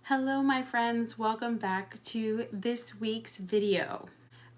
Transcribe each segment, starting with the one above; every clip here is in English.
Hello my friends, welcome back to this week's video.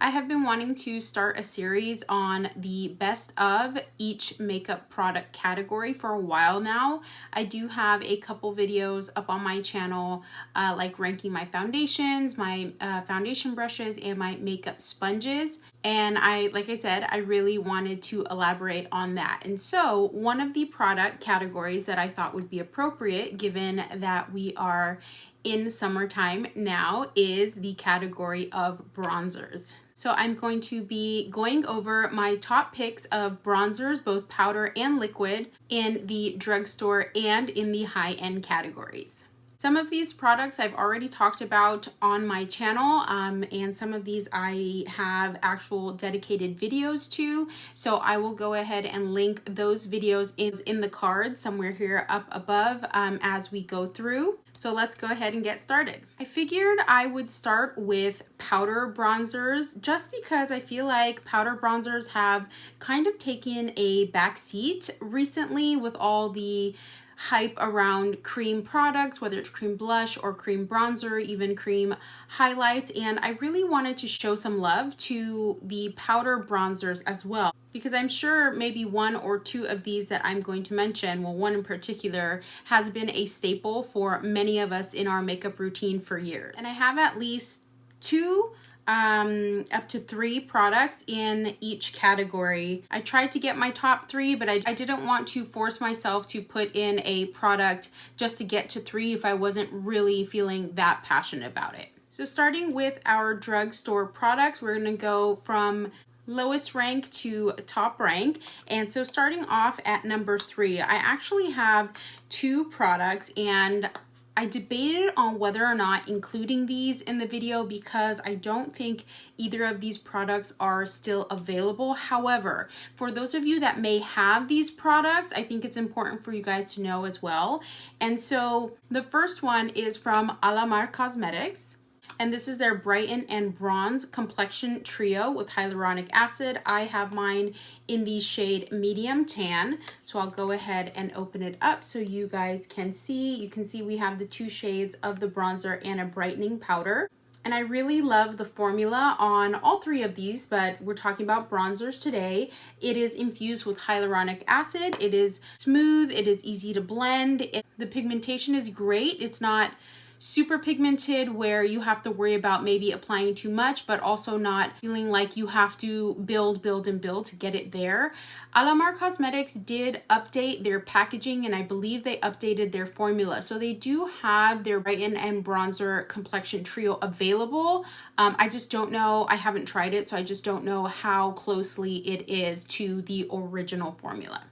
I have been wanting to start a series on the best of each makeup product category for a while now. I do have a couple videos up on my channel like ranking my foundations, my foundation brushes, and my makeup sponges. And like I said, I really wanted to elaborate on that. And so one of the product categories that I thought would be appropriate given that we are in summertime now is the category of bronzers. So I'm going to be going over my top picks of bronzers, both powder and liquid, in the drugstore and in the high-end categories. Some of these products I've already talked about on my channel, and some of these I have actual dedicated videos to. So I will go ahead and link those videos in the card somewhere here up above as we go through. So let's go ahead and get started. I figured I would start with powder bronzers just because I feel like powder bronzers have kind of taken a backseat recently with all the hype around cream products, whether it's cream blush or cream bronzer, even cream highlights, and I really wanted to show some love to the powder bronzers as well, because I'm sure maybe one or two of these that I'm going to mention, well, one in particular, has been a staple for many of us in our makeup routine for years. And I have at least two up to 3 products in each category. I tried to get my top 3, but I didn't want to force myself to put in a product just to get to 3 if I wasn't really feeling that passionate about it. So starting with our drugstore products, we're gonna go from lowest rank to top rank. And so starting off at number 3, I actually have 2 products, and I debated on whether or not including these in the video because I don't think either of these products are still available. However, for those of you that may have these products, I think it's important for you guys to know as well. And so the first one is from Alamar Cosmetics. And this is their Brighten and Bronze Complexion Trio with hyaluronic acid. I have mine in the shade Medium Tan. So I'll go ahead and open it up so you guys can see. You can see we have the 2 shades of the bronzer and a brightening powder. And I really love the formula on all 3 of these, but we're talking about bronzers today. It is infused with hyaluronic acid. It is smooth. It is easy to blend. The pigmentation is great. It's not super pigmented where you have to worry about maybe applying too much, but also not feeling like you have to build to get it there. Alamar Cosmetics did update their packaging, and I believe they updated their formula. So they do have their Brighten and Bronzer Complexion Trio available. I just don't know, I haven't tried it, so I just don't know how closely it is to the original formula.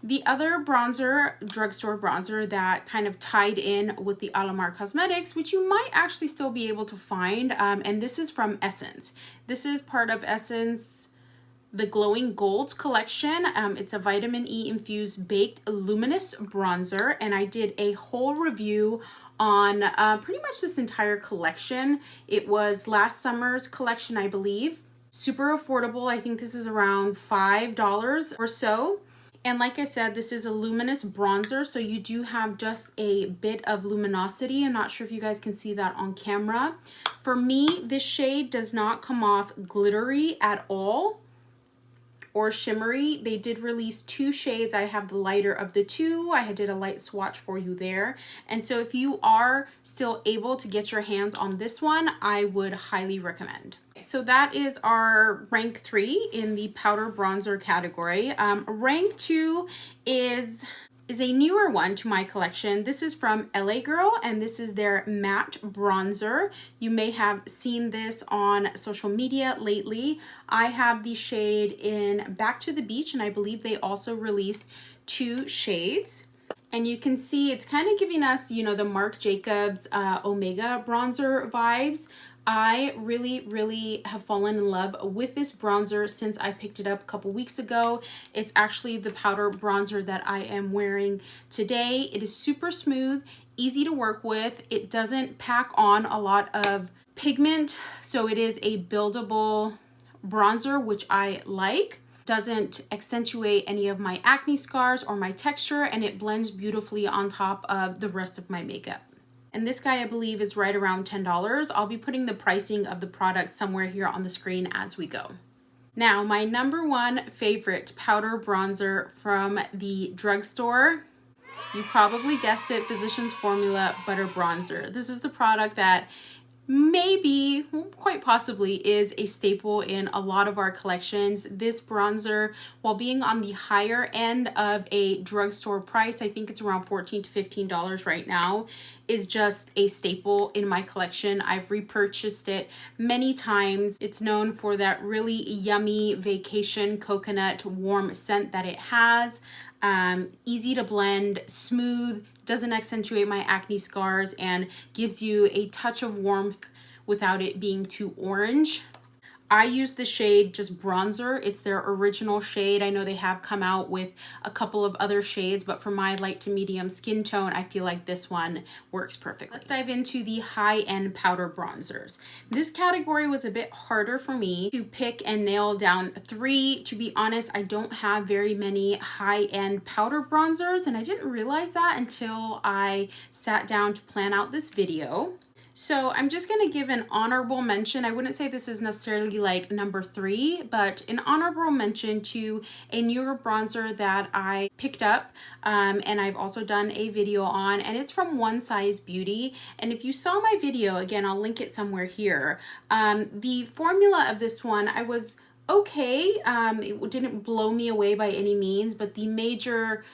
The other bronzer, drugstore bronzer that kind of tied in with the Alamar Cosmetics, which you might actually still be able to find, and this is from Essence. This is part of Essence, the Glowing Gold collection. It's a vitamin E infused baked luminous bronzer, and I did a whole review on pretty much this entire collection. It was last summer's collection, I believe. Super affordable. I think this is around $5 or so. And like I said, this is a luminous bronzer, so you do have just a bit of luminosity. I'm not sure if you guys can see that on camera. For me, this shade does not come off glittery at all or shimmery. They did release 2 shades. I have the lighter of the 2. I did a light swatch for you there. And so if you are still able to get your hands on this one, I would highly recommend. So that is our rank 3 in the powder bronzer category. Rank 2 is a newer one to my collection. This is from LA Girl, and this is their matte bronzer. You may have seen this on social media lately. I have the shade in Back to the Beach, and I believe they also released 2 shades. And you can see it's kind of giving us, you know, the Marc Jacobs Omega bronzer vibes. I really have fallen in love with this bronzer since I picked it up a couple weeks ago. It's actually the powder bronzer that I am wearing today. It is super smooth, easy to work with. It doesn't pack on a lot of pigment, so it is a buildable bronzer, which I like. Doesn't accentuate any of my acne scars or my texture, and it blends beautifully on top of the rest of my makeup. And this guy I believe is right around $10. I'll be putting the pricing of the product somewhere here on the screen as we go. Now, my number one favorite powder bronzer from the drugstore, you probably guessed it, Physicians Formula Butter Bronzer. This is the product that maybe, quite possibly, is a staple in a lot of our collections. This bronzer, while being on the higher end of a drugstore price, I think it's around $14 to $15 right now, is just a staple in my collection. I've repurchased it many times. It's known for that really yummy vacation coconut warm scent that it has. Easy to blend, smooth, doesn't accentuate my acne scars, and gives you a touch of warmth without it being too orange. I use the shade just bronzer. It's their original shade. I know they have come out with a couple of other shades, but for my light to medium skin tone, I feel like this one works perfectly. Let's dive into the high-end powder bronzers. This category was a bit harder for me to pick and nail down three. To be honest, I don't have very many high-end powder bronzers, and I didn't realize that until I sat down to plan out this video. So I'm just going to give an honorable mention. I wouldn't say this is necessarily like number three, but an honorable mention to a newer bronzer that I picked up and I've also done a video on, and it's from One Size Beauty. And if you saw my video, again, I'll link it somewhere here. The formula of this one, I was okay. It didn't blow me away by any means, but the major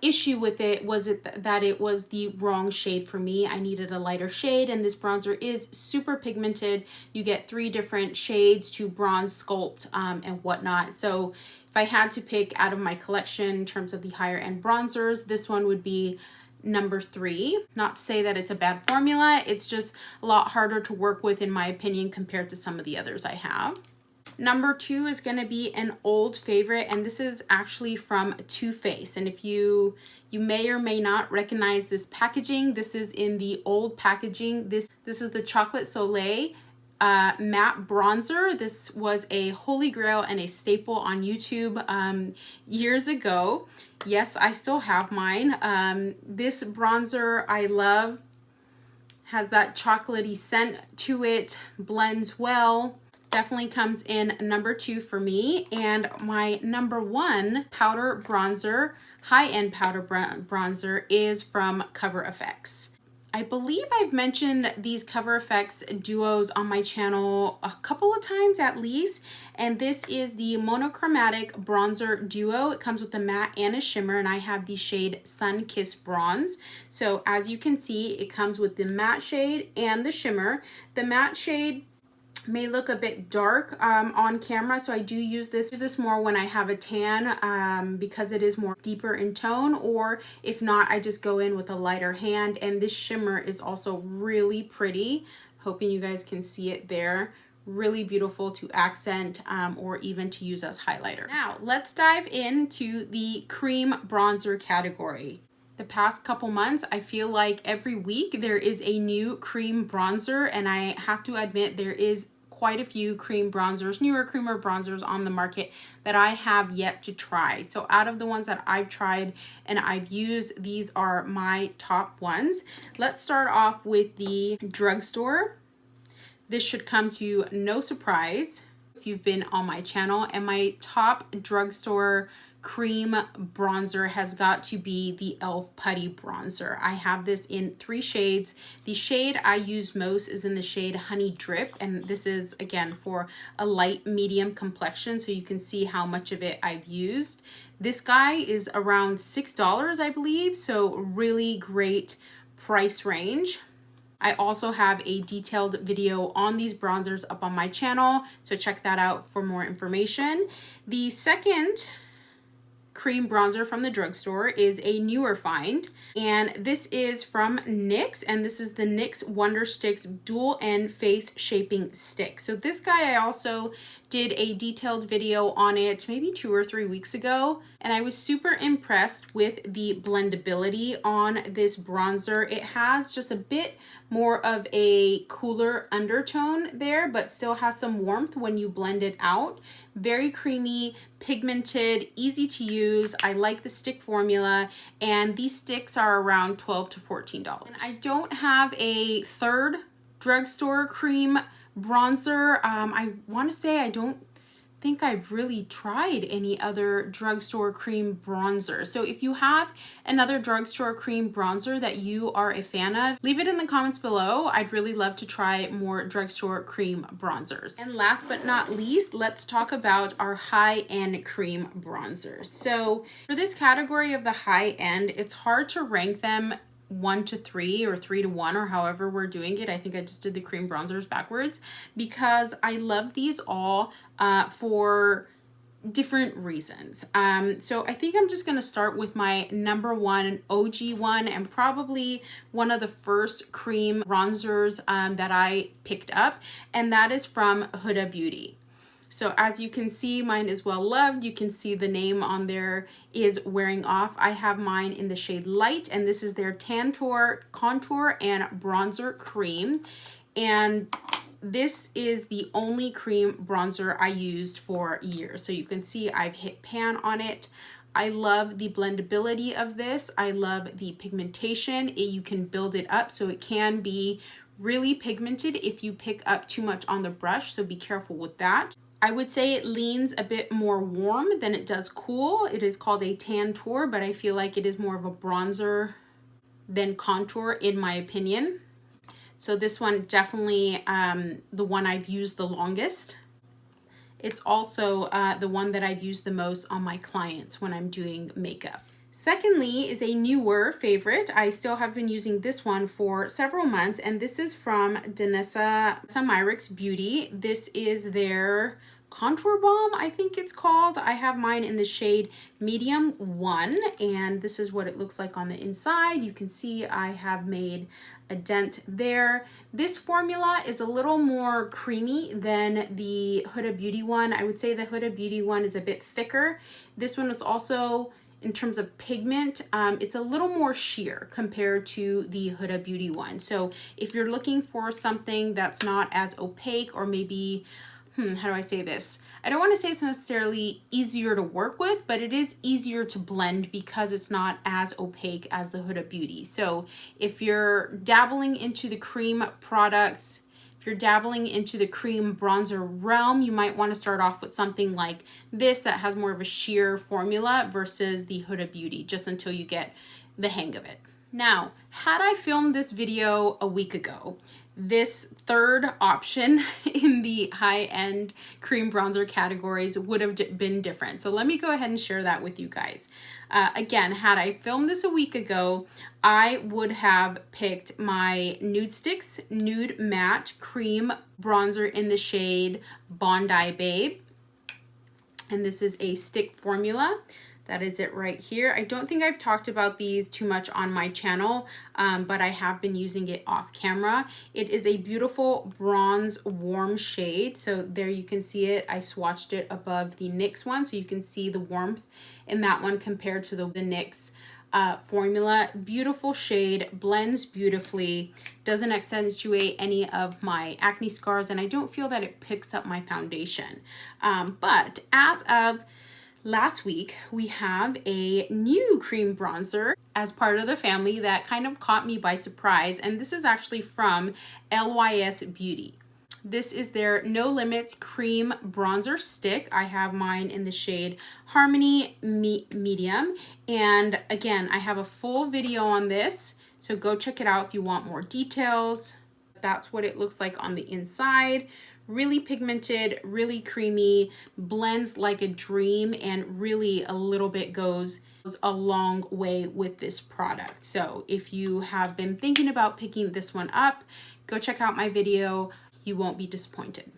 issue with it was that it was the wrong shade for me. I needed a lighter shade, and this bronzer is super pigmented. You get 3 different shades to bronze, sculpt, and whatnot. So if I had to pick out of my collection in terms of the higher end bronzers, this one would be number 3. Not to say that it's a bad formula, it's just a lot harder to work with in my opinion compared to some of the others I have. Number 2 is going to be an old favorite, and this is actually from Too Faced. And if you may or may not recognize this packaging, this is in the old packaging. This is the Chocolate Soleil matte bronzer. This was a holy grail and a staple on YouTube years ago. Yes, I still have mine. This bronzer I love. Has that chocolatey scent to it, blends well. Definitely comes in number 2 for me. And my number 1 powder bronzer, high-end powder bronzer, is from CoverFX. I believe I've mentioned these CoverFX duos on my channel a couple of times at least, and this is the Monochromatic Bronzer Duo. It comes with a matte and a shimmer, and I have the shade Sunkissed Bronze. So as you can see, it comes with the matte shade and the shimmer. The matte shade may look a bit dark on camera, so I do use this more when I have a tan because it is more deeper in tone, or if not, I just go in with a lighter hand. And this shimmer is also really pretty. Hoping you guys can see it there. Really beautiful to accent or even to use as highlighter. Now let's dive into the cream bronzer category. The past couple months, I feel like every week there is a new cream bronzer, and I have to admit there is quite a few cream bronzers, newer creamer bronzers on the market that I have yet to try. So out of the ones that I've tried and I've used, these are my top ones. Let's start off with the drugstore. This should come to you no surprise if you've been on my channel, and my top drugstore cream bronzer has got to be the e.l.f. Putty Bronzer. I have this in 3 shades. The shade I use most is in the shade Honey Drip, and this is again for a light medium complexion, so you can see how much of it I've used. This guy is around $6, I believe, so really great price range. I also have a detailed video on these bronzers up on my channel, so check that out for more information. The second cream bronzer from the drugstore is a newer find, and this is from NYX, and this is the NYX Wonder Stix Dual End Face Shaping Stick. So this guy I also did a detailed video on it maybe 2 or 3 weeks ago, and I was super impressed with the blendability on this bronzer. It has just a bit more of a cooler undertone there, but still has some warmth when you blend it out. Very creamy, pigmented, easy to use. I like the stick formula, and these sticks are around $12 to $14. And I don't have a third Drugstore Cream bronzer. I want to say I don't think I've really tried any other Drugstore Cream bronzer. So if you have another Drugstore Cream bronzer that you are a fan of, leave it in the comments below. I'd really love to try more Drugstore Cream bronzers. And last but not least, let's talk about our high-end cream bronzers. So for this category of the high-end, it's hard to rank them 1 to 3 or 3 to 1 or however we're doing it. I think I just did the cream bronzers backwards because I love these all for different reasons. So I think I'm just going to start with my number 1 OG one, and probably one of the first cream bronzers that I picked up, and that is from HUDA Beauty. So as you can see, mine is well loved. You can see the name on there is wearing off. I have mine in the shade Light, and this is their Tantour Contour and Bronzer Cream. And this is the only cream bronzer I used for years. So you can see I've hit pan on it. I love the blendability of this. I love the pigmentation. You can build it up, so it can be really pigmented if you pick up too much on the brush, so be careful with that. I would say it leans a bit more warm than it does cool. It is called a Tantour, but I feel like it is more of a bronzer than contour in my opinion. So this one definitely the one I've used the longest. It's also the one that I've used the most on my clients when I'm doing makeup. Secondly is a newer favorite. I still have been using this one for several months, and this is from Danessa Myricks Beauty. This is their Contour Balm, I think it's called. I have mine in the shade Medium 1, and this is what it looks like on the inside. You can see I have made a dent there. This formula is a little more creamy than the HUDA Beauty one. I would say the HUDA Beauty one is a bit thicker. This one is also, in terms of pigment, it's a little more sheer compared to the HUDA Beauty one. So if you're looking for something that's not as opaque, or maybe, how do I say this? I don't want to say it's necessarily easier to work with, but it is easier to blend because it's not as opaque as the HUDA Beauty. So if you're dabbling into the cream products, if you're dabbling into the cream bronzer realm, you might want to start off with something like this that has more of a sheer formula versus the HUDA Beauty, just until you get the hang of it. Now, had I filmed this video a week ago, this third option in the high-end cream bronzer categories would have been different. So let me go ahead and share that with you guys. Again, had I filmed this a week ago, I would have picked my Nude Stix Nude Matte Cream Bronzer in the shade Bondi Babe. And this is a stick formula. That is it right here. I don't think I've talked about these too much on my channel, but I have been using it off camera. It is a beautiful bronze warm shade. So there you can see it. I swatched it above the NYX one, so you can see the warmth in that one compared to the NYX formula. Beautiful shade, blends beautifully, doesn't accentuate any of my acne scars, and I don't feel that it picks up my foundation. But as of last week, we have a new cream bronzer as part of the family that kind of caught me by surprise, and this is actually from LYS Beauty. This is their No Limits Cream Bronzer Stick. I have mine in the shade Harmony Medium, and again, I have a full video on this, so go check it out if you want more details. That's what it looks like on the inside. Really pigmented, really creamy, blends like a dream, and really a little bit goes a long way with this product. So if you have been thinking about picking this one up, go check out my video. You won't be disappointed.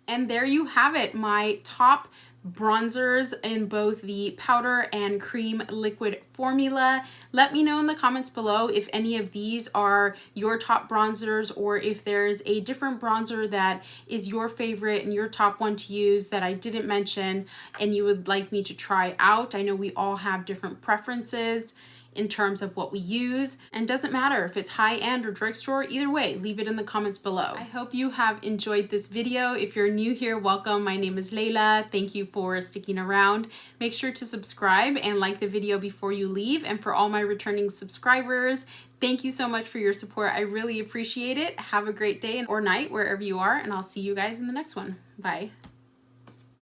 And there you have it, my top bronzers in both the powder and cream liquid formula. Let me know in the comments below if any of these are your top bronzers, or if there's a different bronzer that is your favorite and your top one to use that I didn't mention and you would like me to try out. I know we all have different preferences in terms of what we use, and doesn't matter if it's high-end or drugstore. Either way, leave it in the comments below. I hope you have enjoyed this video. If you're new here, welcome. My name is Layla. Thank you for sticking around. Make sure to subscribe and like the video before you leave. And for all my returning subscribers, thank you so much for your support. I really appreciate it. Have a great day or night wherever you are, and I'll see you guys in the next one. Bye.